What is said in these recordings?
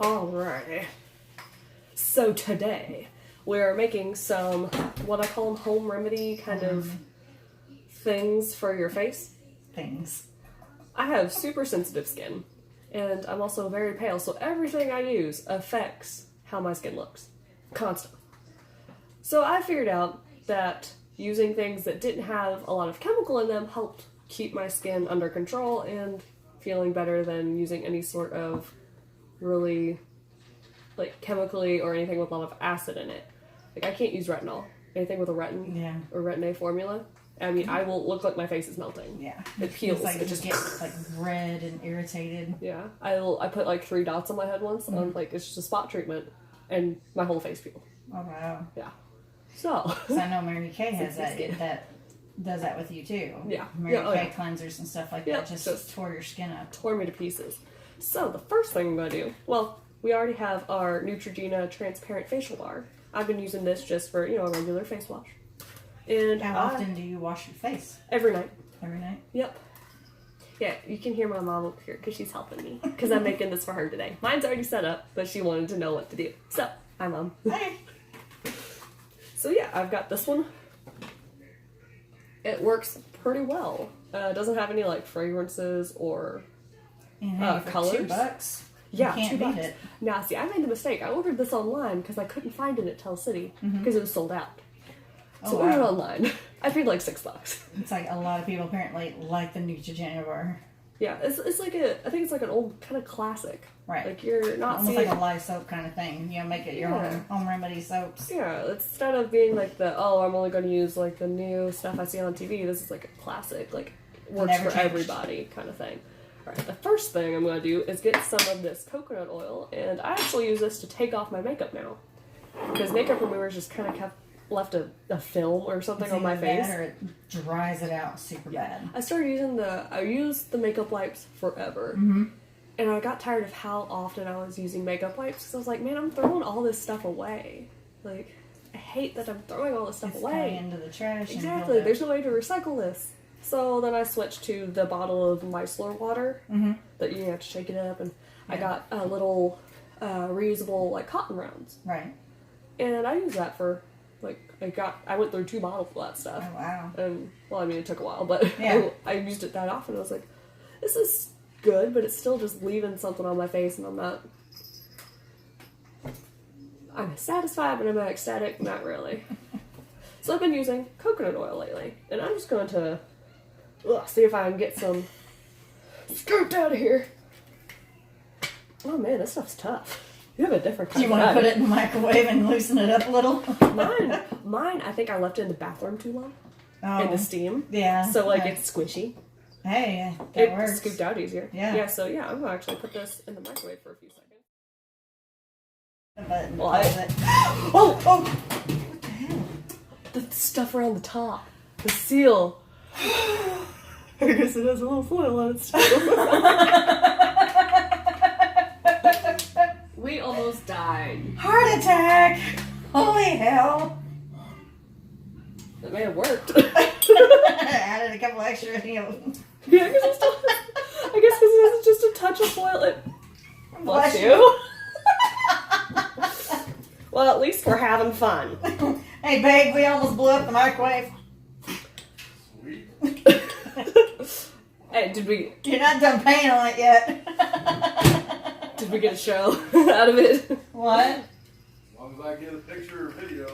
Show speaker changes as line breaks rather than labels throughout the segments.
Alright. So today, we're making some, what I call them, home remedy kind of things for your face. I have super sensitive skin, and I'm also very pale, so everything I use affects how my skin looks. Constantly. So I figured out that using things that didn't have a lot of chemical in them helped keep my skin under control and feeling better than using any sort of really, like, chemically or anything with a lot of acid in it. Like, I can't use retinol. Anything with a retin or retin-A formula. I mean, I will look like my face is melting.
Yeah.
It peels.
It's like
it just
gets like red and irritated.
Yeah. I put like 3 dots on my head once, and like, it's just a spot treatment, and my whole face peeled.
Oh, wow.
Yeah. So
I know Mary Kay has that does that with you too.
Yeah.
Mary Kay cleansers and stuff like that just tore your skin up.
Tore me to pieces. So the first thing I'm going to do, well, we already have our Neutrogena transparent facial bar. I've been using this just for, a regular face wash. And
how often do you wash your face?
Every night.
Every night?
Yep. Yeah, you can hear my mom up here because she's helping me because I'm making this for her today. Mine's already set up, but she wanted to know what to do. So, hi, Mom.
Hey.
So yeah, I've got this one. It works pretty well. It doesn't have any like fragrances or colors.
$2.
Yeah,
you can't
$2.
beat it.
Now, see, I made a mistake. I ordered this online because I couldn't find it at Tell City because it was sold out. So I ordered it online. I paid like $6.
It's like a lot of people apparently like the Neutrogena bar.
Yeah, it's like I think it's like an old kind of classic.
Right.
Like you're not
almost
seeing
like a live soap kind of thing. Make it your home remedy soaps.
Yeah, instead of being like I'm only going to use like the new stuff I see on TV, this is like a classic, like works for everybody kind of thing. Alright, the first thing I'm going to do is get some of this coconut oil, and I actually use this to take off my makeup now. Because makeup removers just kind of left a film or something on my face.
Or it dries it out super bad.
I started using I used the makeup wipes forever. And I got tired of how often I was using makeup wipes, because I was like, man, I'm throwing all this stuff away. Like, I hate that I'm throwing all this stuff away.
Into the trash.
Exactly. There's no way to recycle this. So then I switched to the bottle of micellar water that you have to shake it up, and I got a little reusable like cotton rounds.
Right.
And I used that for I went through 2 bottles of that stuff.
Oh wow.
And well, I mean, it took a while, but I used it that often. I was like, this is good, but it's still just leaving something on my face, and I'm satisfied, but I'm not ecstatic, not really. So I've been using coconut oil lately, and I'm just going to see if I can get some scooped out of here. Oh man, this stuff's tough. You have a different kind
Do you want to put it in the microwave and loosen it up a little?
Mine, I think I left it in the bathroom too long.
Oh.
In the steam.
Yeah.
So it's squishy.
Hey, that works.
It scooped out easier.
Yeah.
Yeah, so I'm going to actually put this in the microwave for a few seconds.
What?
Oh!
What the hell?
The stuff around the top. The seal. I guess it has a little foil on it too. We almost died.
Heart attack! Holy hell!
It may have worked.
Added a couple extra,
Yeah, because I guess it has just a touch of foil. Bless you. Well, at least we're having fun.
Hey, babe, we almost blew up the microwave.
Sweet.
Hey, did we...
You're not done paying on it yet.
Did we get a show out of it?
What?
As long as I get a picture or video.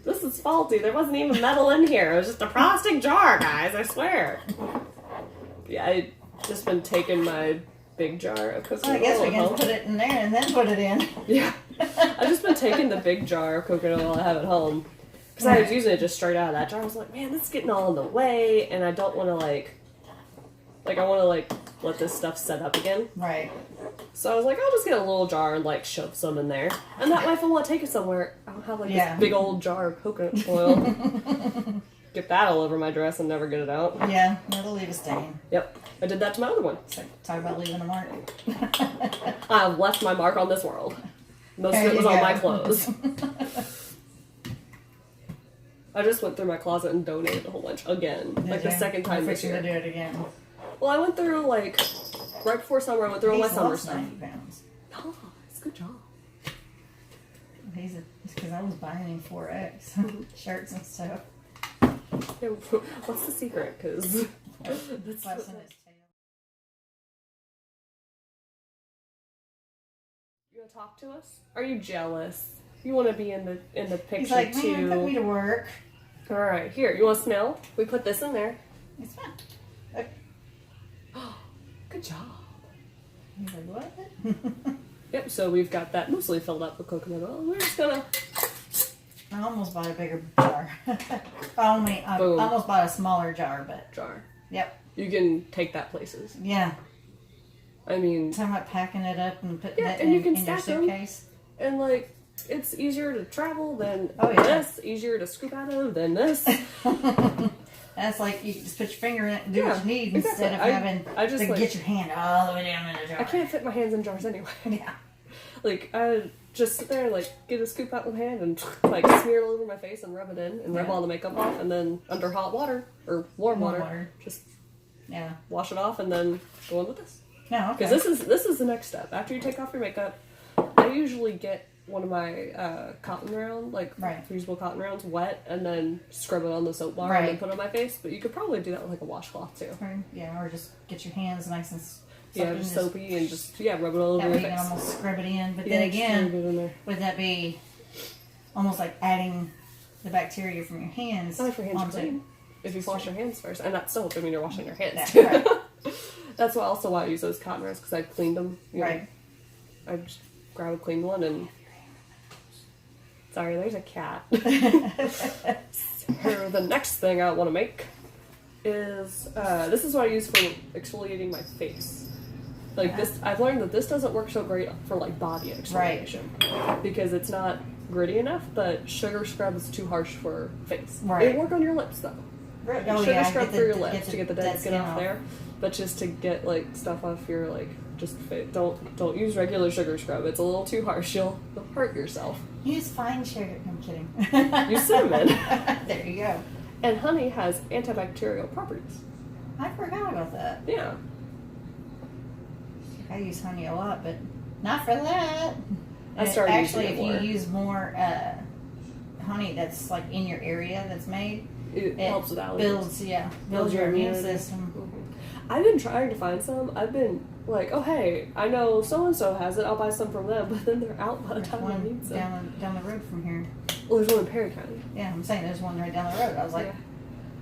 This is faulty. There wasn't even metal in here. It was just a plastic jar, guys. I swear. Yeah, I just been taking my big jar of coconut oil.
I guess we can put it in there and then put it in.
Yeah. I've just been taking the big jar of coconut oil I have at home. Because I was using it just straight out of that jar. I was like, man, this is getting all in the way. And I don't want to, I want to, let this stuff set up again.
Right.
So I was like, I'll just get a little jar and, shove some in there. And that way, if I want to take it somewhere, I don't have, this big old jar of coconut oil. Get that all over my dress and never get it out.
Yeah, that'll leave a stain.
Yep. I did that to my other one.
So, talk about leaving a mark.
I've left my mark on this world. Most of it was on my clothes. I just went through my closet and donated a whole bunch again. The second time this year.
To do it again.
Well, I went through right before summer, I went through all my
He's
summer
lost
stuff.
90 pounds.
Oh, it's a good job.
It's because I was buying him 4X shirts and stuff.
Yeah, what's the secret? Because that's
Flaps in his tail.
You gonna talk to us? Are you jealous? You want to be in the picture
He's like,
too?
man, put me to work.
All right, here. You want to smell? We put this in there.
It's fine. Okay.
Good job.
He's like, what?
Yep. So we've got that mostly filled up with coconut oil. We're just gonna.
I almost bought a bigger jar. I
Boom.
almost bought a smaller jar, but
Jar.
yep.
You can take that places.
Yeah.
I mean,
So I'm like packing it up and putting
Yeah,
it
and you
in
can
your
stack 'em.
suitcase.
and like it's easier to travel than
Oh, yeah.
this. Easier to scoop out of than this.
That's like you just put your finger in it and do
Yeah,
what you need
exactly.
instead of having
I just,
to
like-
get your hand all the way down in the jar.
I can't fit my hands in jars anyway.
Yeah.
Like I just sit there and like get a scoop out with my hand and like smear it all over my face and rub it in and rub
Yeah.
all the makeup off and then under hot water or warm water, just
Yeah.
wash it off and then go on with this.
No, okay.
Because this is the next step. After you take off your makeup, I usually get one of my cotton round, like
Right.
reusable cotton rounds, wet, and then scrub it on the soap bar and
Right.
then put it on my face. But you could probably do that with like a washcloth too.
Yeah, or just get your hands nice and
Yeah, just soapy and just rub it all
That
over
way
your
you can
face.
almost scrub it in. But
Yeah,
then
just scrub
again,
it in there.
would that be almost like adding the bacteria from your hands
Not if your hands are
onto
clean. If you wash your hands first, and that's soap, I mean you're washing your hands.
That's
too.
right.
That's also why I use those cotton rounds because I cleaned them. You know.
Right.
I just grab a clean one and. Sorry, there's a cat. So the next thing I want to make is this is what I use for exfoliating my face. Like this, I've learned that this doesn't work so great for like body exfoliation because it's not gritty enough. But sugar scrub is too harsh for face.
Right.
It'll work on your lips though.
Oh,
Sugar
yeah,
scrub
get
for
the-
your
get
lips
the
to get the dead skin off there, but just to get like stuff off your like just don't use regular sugar scrub. It's a little too harsh. You'll hurt yourself.
Use fine sugar. I'm kidding.
Use cinnamon.
There you go.
And honey has antibacterial properties.
I forgot about that.
Yeah.
I use honey a lot, but not for that.
I started
actually,
using
if
it more.
you use more honey that's like in your area that's made,
It helps with allergies.
builds your immune
immunity.
system.
I've been trying to find some. I've been like, oh hey, I know so and so has it. I'll buy some from them, but then they're out by the
There's
time I
one
need some.
down the road from here.
Well, there's one in Perry County.
Yeah, I'm saying there's one right down the road. I was like,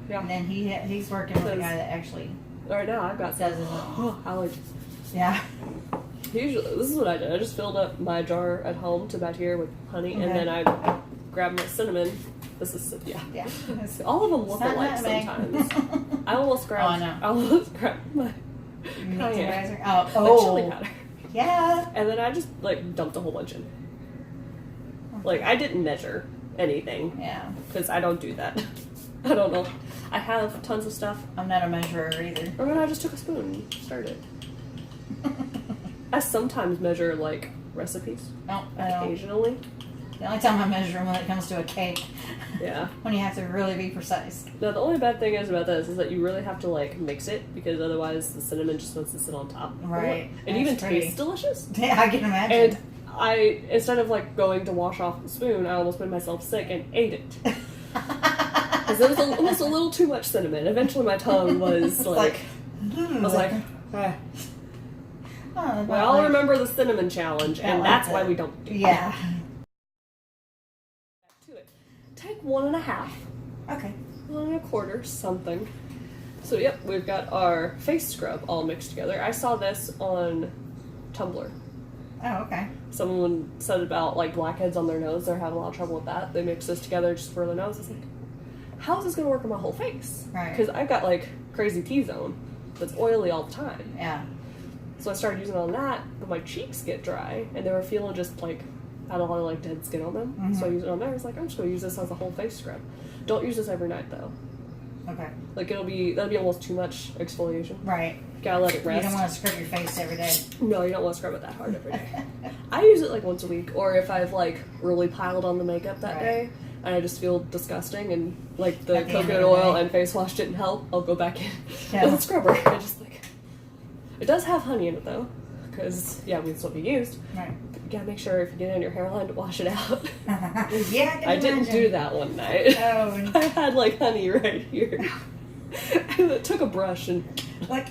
Yeah.
and then he's working with a guy that actually
Right now I've got some
does his own.
allergies.
Yeah.
Usually, this is what I did. I just filled up my jar at home to about here with honey, and
Okay.
then I grabbed my cinnamon. This is
Yeah.
All of them look
It's not
alike
nutmeg.
sometimes. I almost grabbed.
Oh, I know.
I almost grabbed my
You need to
cayenne,
raise her-
my chili
Oh,
powder,
yeah.
and then I just like dumped a whole bunch in. Like I didn't measure anything
Yeah.
because I don't do that. I don't know. I have tons of stuff,
I'm not a measurer either.
or then I just took a spoon and started. I sometimes measure like recipes.
No, I don't.
Occasionally.
The only time I measure them when it comes to a cake,
Yeah.
when you have to really be precise.
Now the only bad thing is about this is that you really have to like mix it because otherwise the cinnamon just wants to sit on top.
Right.
It
That's
even
pretty.
tastes delicious.
Yeah, I can imagine.
And I, instead of like going to wash off the spoon, I almost made myself sick and ate it. Because there was almost a little too much cinnamon. Eventually my tongue was like I was like, ah.
Oh,
We all remember the cinnamon challenge, and that's why we don't do it.
Yeah.
Back to it. Take 1.5.
Okay.
1.25, something. So yep, we've got our face scrub all mixed together. I saw this on Tumblr.
Oh, okay.
Someone said about like blackheads on their nose. They're having a lot of trouble with that. They mix this together just for their nose. It's like, how is this going to work on my whole face?
Right.
Because I've got like crazy T-zone that's oily all the time.
Yeah.
So I started using it on that, but my cheeks get dry, and they were feeling just like had a lot of like dead skin on them.
Mm-hmm.
So I used it on there. I was like, I'm just gonna use this as a whole face scrub. Don't use this every night though.
Okay.
Like that'll be almost too much exfoliation.
Right.
Gotta let it rest.
You don't want to scrub your face every day.
No, you don't want to scrub it that hard every day. I use it like once a week, or if I've like really piled on the makeup that
Right.
day and I just feel disgusting and like the
At the end of
coconut
the
oil
day.
and face wash didn't help, I'll go back in
Yeah.
with a scrubber. I just like It does have honey in it though, because that's what we used.
Right.
But you gotta make sure if you get it in your hairline to wash it out.
Yeah,
I didn't do that one night.
Oh.
I had like honey right here. I took a brush and
Like,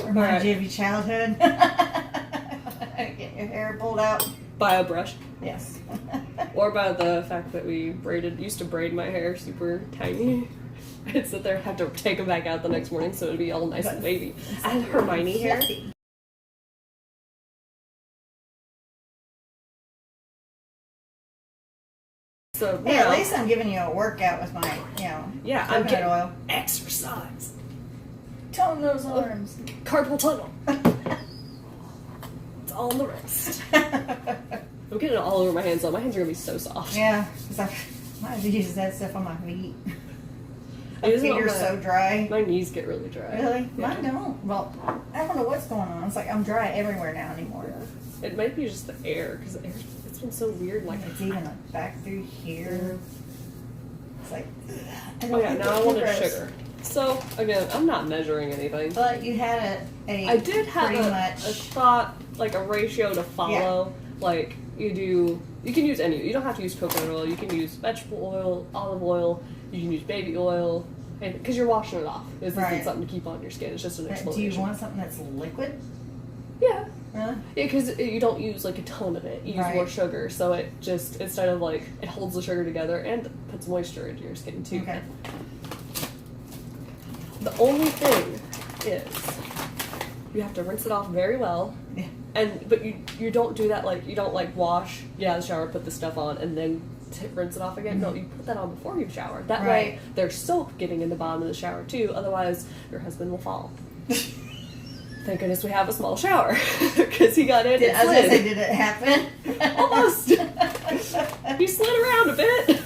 reminds you of your childhood. Get your hair pulled out.
by a brush.
Yes.
Or by the fact that we used to braid my hair super tiny. I'd sit there and have to take them back out the next morning so it'd be all nice and wavy. I had Hermione hair. So
Hey, at least I'm giving you a workout with my,
yeah, I'm
coconut
getting
oil.
exercise.
Tone those arms.
Carpal tunnel. It's all in the wrist. I'm getting it all over my hands though. My hands are gonna be so soft.
Yeah, because I have to use that stuff on my feet.
I use it
Feet
on
are so dry.
My knees get really dry.
Really?
Yeah.
Mine don't. Well, I don't know what's going on. It's like I'm dry everywhere now anymore.
Yeah. It might be just the air because it's been so weird. Like
It's even like back through here. It's like.
Oh yeah, now I wanted
gross.
sugar. So again, I'm not measuring anything.
But you had
I did have
pretty
a
much
thought, like a ratio to follow. Like you can use any. You don't have to use coconut oil. You can use vegetable oil, olive oil. You can use baby oil, because you're washing it off. This isn't something to keep on your skin. It's just an exfoliation.
Do you want something that's liquid?
Yeah.
Really?
Yeah, because you don't use like a ton of it. You use more sugar, so it just instead of like it holds the sugar together and puts moisture into your skin too.
Okay.
The only thing is you have to rinse it off very well.
Yeah.
But you don't do that, like you don't like wash, get out of the shower, put the stuff on, and then rinse it off again. No, you put that on before you shower. That way there's soap getting in the bottom of the shower too. Otherwise your husband will fall. Thank goodness we have a small shower because he got in.
I was gonna say, did it happen?
Almost. He slid around a bit.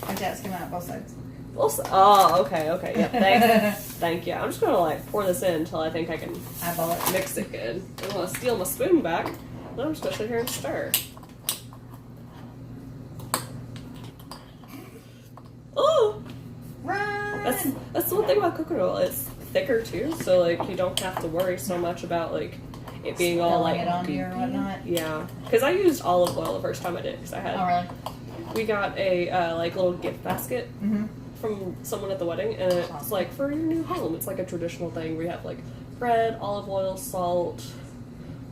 My jets come out both sides.
Oh, okay, yeah, thank you. I'm just gonna like pour this in until I think I can
eyeball it,
mix it good. I'm gonna steal my spoon back. Then I'm just gonna sit here and stir. Oh,
run!
That's the one thing about coconut oil. It's thicker too, so like you don't have to worry so much about like it being all like
it on you or whatnot.
Yeah, because I used olive oil the first time I did because I had.
Oh really?
We got a like little gift basket.
Mm-hmm.
From someone at the wedding, and it's like for your new home. It's like a traditional thing where you have like bread, olive oil, salt,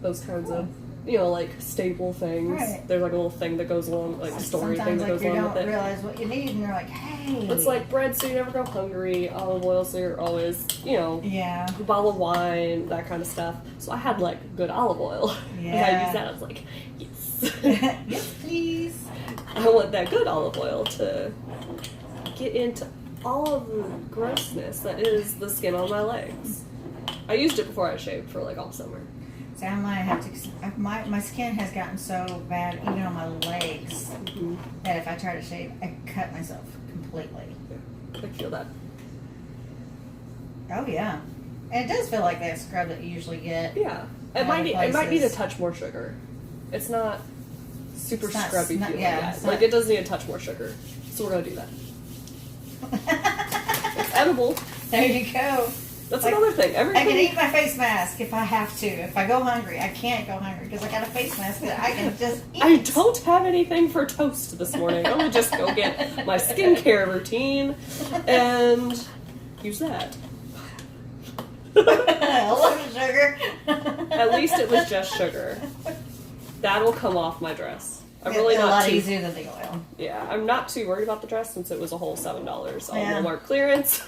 those kinds of like staple things.
Right.
There's like a little thing that goes along, like a story thing that goes along with it.
Sometimes you don't realize what you need, and you're like, hey.
It's like bread, so you never go hungry. Olive oil, so you're always, a bottle of wine, that kind of stuff. So I had like good olive oil.
Yeah.
And I used that. I was like, yes,
yes, please.
I want that good olive oil to get into all of the grossness that is the skin on my legs. I used it before I shaved for like all summer.
So I might have to. My skin has gotten so bad, even on my legs, that if I try to shave, I cut myself completely.
Yeah. I feel that.
Oh yeah, and it does feel like that scrub that you usually get.
Yeah, it might need a touch more sugar. It's not super scrubby feeling yet. Like it does need a touch more sugar, so we're gonna do that. It's edible.
There you go.
That's another thing.
I can eat my face mask if I have to. If I go hungry, I can't go hungry because I got a face mask that I can just eat.
I don't have anything for toast this morning. I'm gonna just go get my skincare routine and use that.
A lot of sugar.
At least it was just sugar. That'll come off my dress. I'm
It's
really
a
not
lot
too,
easier than the oil.
Yeah, I'm not too worried about the dress since it was a whole $7 on
Yeah.
Walmart clearance.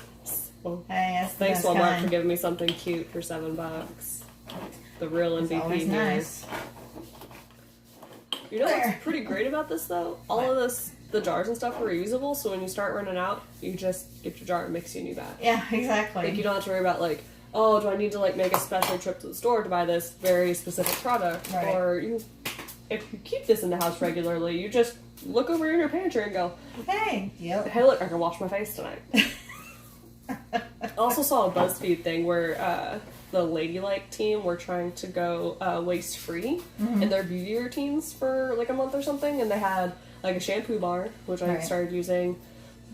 Well,
Hey, that's the
thanks
best
Walmart
kind.
for giving me something cute for $7. The real
It's
MVP
always
here.
nice.
You know
There.
what's pretty great about this though? All of the jars and stuff are reusable, so when you start running out, you just get your jar and mix you a new batch.
Yeah, exactly.
Like you don't have to worry about like, oh, do I need to like make a special trip to the store to buy this very specific product?
Right.
Or if you keep this in the house regularly, you just look over in your pantry and go,
Hey,
hey look, I can wash my face tonight. I also saw a BuzzFeed thing where the Ladylike team were trying to go waste free in their beauty routines for like a month or something, and they had like a shampoo bar, which I started using,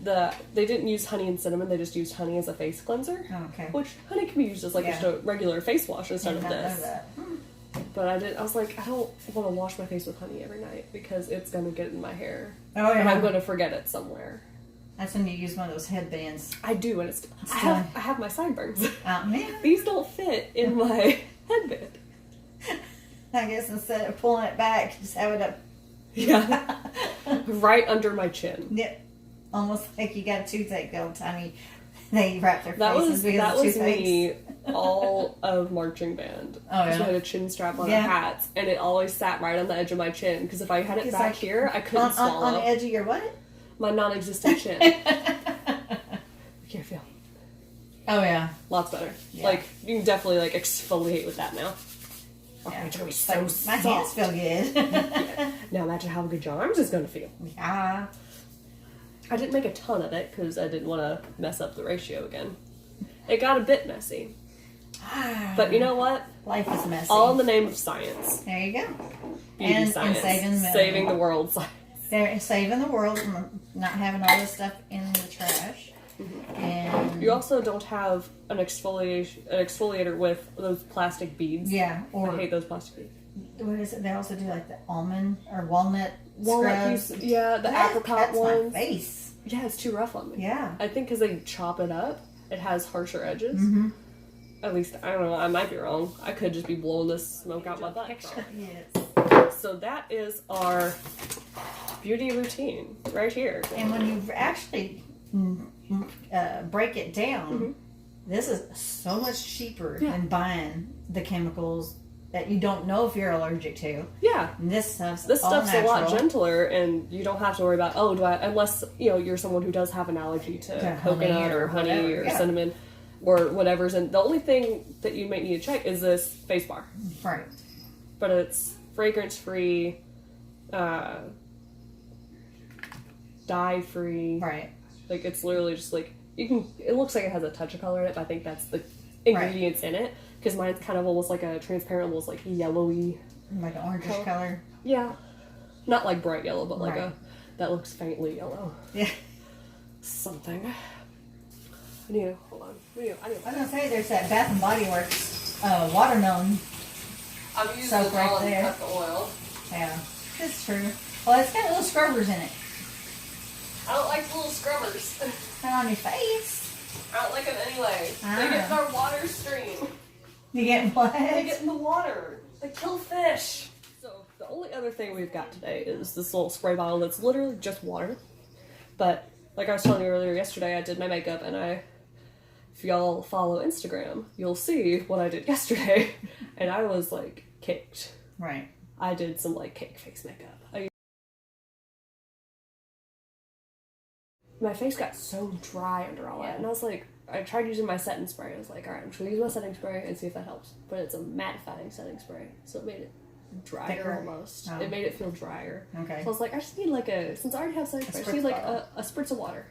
they didn't use honey and cinnamon. They just used honey as a face cleanser.
Oh, okay.
Which honey can be used as like just a regular face wash instead of this. But I was like, I don't want to wash my face with honey every night because it's gonna get in my hair. Oh yeah. And I'm gonna forget it somewhere.
That's when you use one of those headbands.
I do, and I have my sideburns.
Oh man.
These don't fit in my headband.
I guess instead of pulling it back, just have it up.
Yeah. Right under my chin.
Yep. Almost like you got a toothache the old time they wrap their faces because
that
of
was
toothaches.
me all of marching band.
Oh yeah.
We had a chin strap on our hats, and it always sat right on the edge of my chin. Because if I had it back here, I couldn't swallow.
On the edge of your what?
My non-existent chin. I can't feel.
Oh yeah.
Lots better.
Yeah.
Like you can definitely like exfoliate with that now.
Yeah.
It's gonna be so
my hands feel good.
Yeah. Now imagine how good your arms is gonna feel.
Yeah.
I didn't make a ton of it because I didn't want to mess up the ratio again. It got a bit messy. But you know what?
Life is messy.
All in the name of science.
There you go.
Beauty science.
And
saving the world science.
They're saving the world from not having all this stuff in the trash. Mm-hmm. And
you also don't have an exfoliator with those plastic beads.
Yeah.
I hate those plastic beads.
What is it? They also do like the almond or walnut scrubs.
Yeah, the apricot ones.
My face.
Yeah, it's too rough on me.
Yeah.
I think because they chop it up, it has harsher edges.
Mm-hmm.
At least, I don't know, I might be wrong. I could just be blowing this smoke out my butt.
Yes.
So that is our beauty routine right here.
And when you actually break it down, this is so much cheaper than buying the chemicals that you don't know if you're allergic to.
Yeah.
And this stuff's
a lot gentler, and you don't have to worry about, unless, you're someone who does have an allergy to coconut or honey or cinnamon or whatever's in. The only thing that you might need to check is this face bar.
Right.
But it's fragrance-free, dye-free.
Right.
Like, it's literally just like, it looks like it has a touch of color in it, but I think that's the ingredients in it. Because mine's kind of almost like a transparent, almost like yellowy.
Like an orangish color.
Yeah. Not like bright yellow, but like that looks faintly yellow.
Yeah.
Something. Hold on. I
was going to say, there's that Bath and Body Works watermelon.
I'm using
soap right there.
Cut the oil.
Yeah. It's true. Well, it's got little scrubbers in it.
I don't like the little scrubbers.
Not on your face.
I don't like them anyway. They get in our water stream.
You get what?
They get in the water. They kill fish. So the only other thing we've got today is this little spray bottle that's literally just water. But like I was telling you earlier yesterday, I did my makeup, and if y'all follow Instagram, you'll see what I did yesterday. And I was like caked.
Right.
I did some like cake face makeup. My face got so dry under all that, and I was like, I tried using my setting spray. I was like, all right, I'm just gonna use my setting spray and see if that helps. But it's a mattifying setting spray, so it made it drier. Thicker? Almost. Oh. It made it feel drier. Okay. So I was like, I just need since I already have setting spray, I just need like a spritz of water,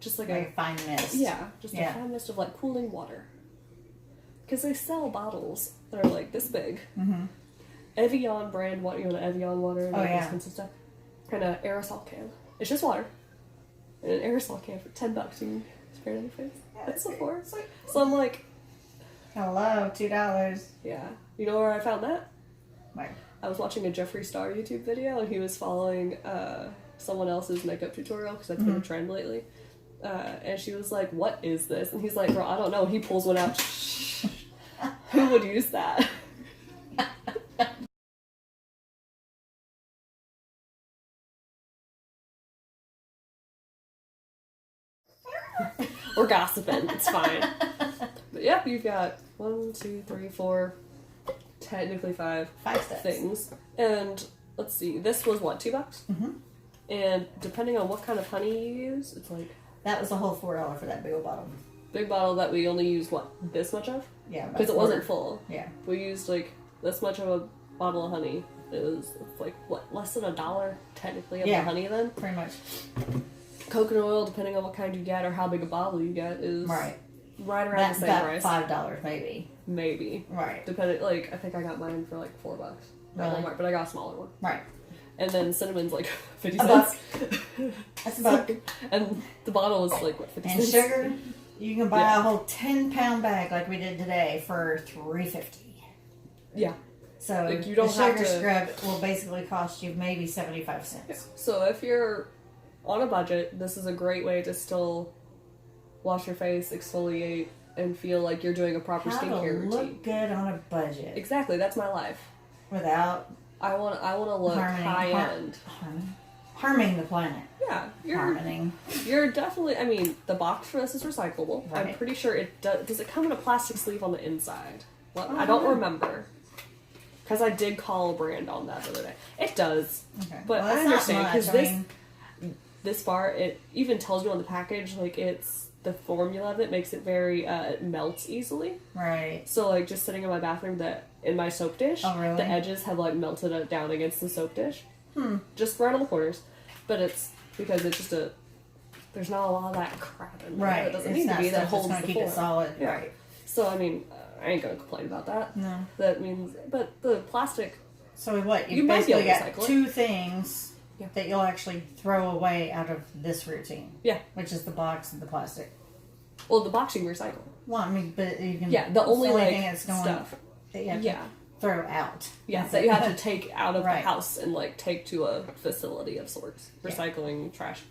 just like a
fine mist.
Yeah, just a fine mist of like cooling water. Because they sell bottles that are like this big. Mm-hmm. Evian brand water, an Evian water, like expensive stuff, and an aerosol can. It's just water. In an aerosol can for $10, you can spray it on your face. Yeah, that's Sephora. So I'm like,
hello, $2.
Yeah. You know where I found that?
Where?
I was watching a Jeffree Star YouTube video, and he was following someone else's makeup tutorial, because that's been a trend lately. And she was like, what is this? And he's like, girl, I don't know. He pulls one out. Who would use that? We're gossiping. It's fine. But yep, you've got 1, 2, 3, 4, technically 5
steps.
Things. And let's see, this was what, $2? Mm-hmm. And depending on what kind of honey you use, it's like...
That was a whole $4 for that big old bottle.
Big bottle that we only used, what, this much of?
Yeah.
Because it wasn't full.
Yeah.
We used like this much of a bottle of honey. It's like, what, less than $1 technically of the honey then?
Pretty much.
Coconut oil, depending on what kind you get or how big a bottle you get, is right around the same price.
$5 maybe.
Maybe.
Right.
Depending, like, I think I got mine for like $4. Really? Walmart, but I got a smaller one.
Right.
And then cinnamon's like 50 cents.
That's about.
And the bottle is like, what, 50
And
cents?
sugar, you can buy a whole 10-pound bag like we did today for $3.50.
Yeah.
So
like you don't
the sugar
have to...
scrub will basically cost you maybe 75 cents.
Yeah. So if you're on a budget, this is a great way to still wash your face, exfoliate, and feel like you're doing a proper skincare routine.
Look good on a budget.
Exactly, that's my life.
Without
I want to look high end.
Harming the planet.
Yeah,
Harming.
You're definitely. I mean, the box for this is recyclable.
Right.
I'm pretty sure it does. Does it come in a plastic sleeve on the inside? Well, I don't remember. Because I did call a brand on that the other day. It does. Okay. But
well,
I understand because
this
far it even tells you on the package like it's the formula of it makes it very it melts easily.
Right.
So like just sitting in my bathroom in my soap dish,
really?
the edges have like melted down against the soap dish. Just right on the corners. But it's because it's just there's not a lot of that crap in there.
Right.
It doesn't need to be that holds the
keep
form.
it solid.
Yeah.
Right.
So I mean, I ain't gonna complain about that.
No.
That means, but the plastic.
So what?
You might be
basically
able to
got
recycle it.
two things that you'll actually throw away out of this routine.
Yeah.
Which is the box and the plastic.
Well, the box you can recycle.
Well, I mean, but you can.
Yeah, the only like
thing that's going
stuff.
That you have to throw out.
Yeah, that you have to take out of the house and like take to a facility of sorts. Recycling, trash,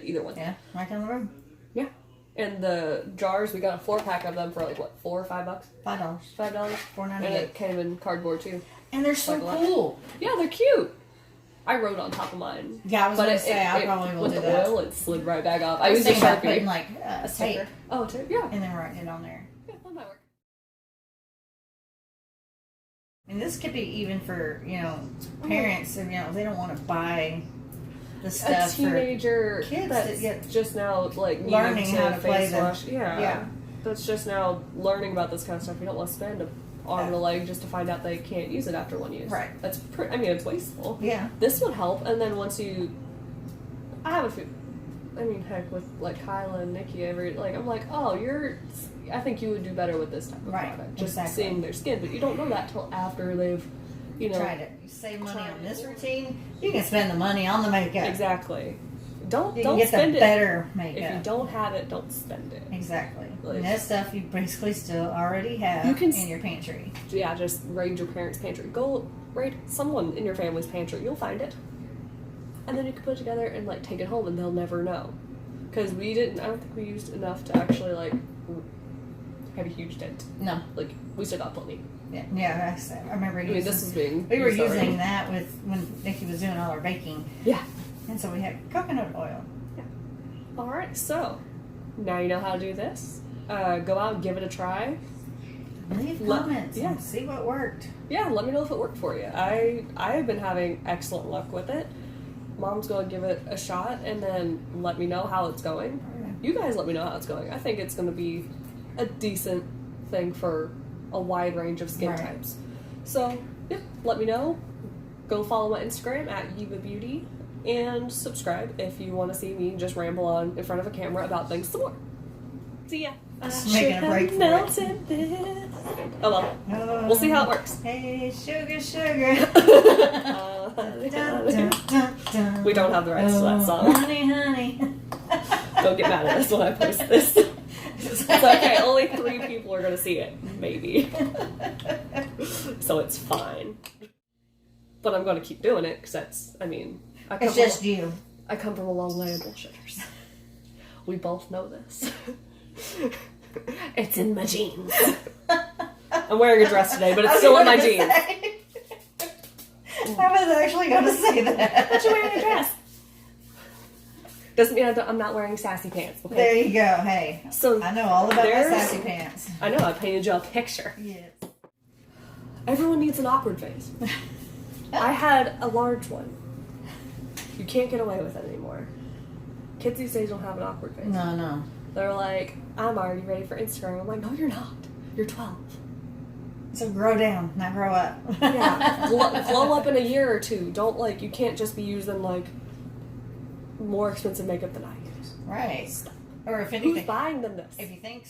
either one.
Yeah, right down the road.
Yeah. And the jars, we got a 4-pack of them for like what, $4 or $5?
$5.
$5. And it came in cardboard too.
And they're so cool.
Yeah, they're cute. I wrote on top of mine.
Yeah, I was going to say, I probably will do that.
With the oil, it slid right back off. I
was
used a Sharpie.
putting like a tape.
Oh, tape? Yeah.
And then writing it on there.
Yeah, that might work.
And this could be even for, parents, if, they don't want to buy the stuff
a teenager
for kids
that's
that
just now like
learning how to
face
play
wash. Yeah. That's just now learning about this kind of stuff. You don't want to spend an arm and a leg just to find out they can't use it after one use.
Right.
That's it's wasteful.
Yeah.
This would help, and then once you, I have a few. I mean, heck, with like Kyla and Nikki, I'm like, oh, I think you would do better with this type of product. Just seeing their skin, but you don't know that till after they've,
tried it. You save money on this routine, you can spend the money on the makeup.
Exactly. Don't
get
spend
the better makeup.
If you don't have it, don't spend it.
Exactly. And that stuff you basically still already have in your pantry.
Yeah, just raid your parents' pantry. Go raid someone in your family's pantry. You'll find it. And then you can put it together and like take it home and they'll never know. Because I don't think we used enough to actually like have a huge dent.
No.
Like, we still got plenty.
Yeah, I remember using...
this was being...
We were using that when Nikki was doing all our baking.
Yeah.
And so we had coconut oil.
Yeah. Alright, so now you know how to do this. Go out and give it a try.
Leave comments and see what worked.
Yeah, let me know if it worked for you. I have been having excellent luck with it. Mom's going to give it a shot and then let me know how it's going. You guys let me know how it's going. I think it's going to be a decent thing for a wide range of skin types. So, let me know. Go follow my Instagram at YubaBeauty and subscribe if you want to see me just ramble on in front of a camera about things some more. See ya.
Making a break for it.
Oh well. We'll see how it works.
Hey, sugar, sugar.
We don't have the rights to that song.
Honey, honey.
Don't get mad at us when I post this. It's okay, only 3 people are going to see it. Maybe. So it's fine. But I'm going to keep doing it because
it's just you.
I come from a long line of bullshitters. We both know this. It's in my jeans. I'm wearing a dress today, but it's still in my jeans.
I was actually going to say that.
But you're wearing a dress. Doesn't mean I'm not wearing sassy pants. Okay?
There you go. Hey,
so
I know all about my sassy pants.
I know. I painted you a picture.
Yes.
Everyone needs an awkward phase. I had a large one. You can't get away with it anymore. Kids these days don't have an awkward phase.
No.
They're like, I'm already ready for Instagram. I'm like, no, you're not. You're 12.
So grow down, not grow up.
Yeah. Glow up in a year or two. You can't just be using, more expensive makeup than I use.
Right.
Stop.
Or if anything.
Who's buying them this?
If you think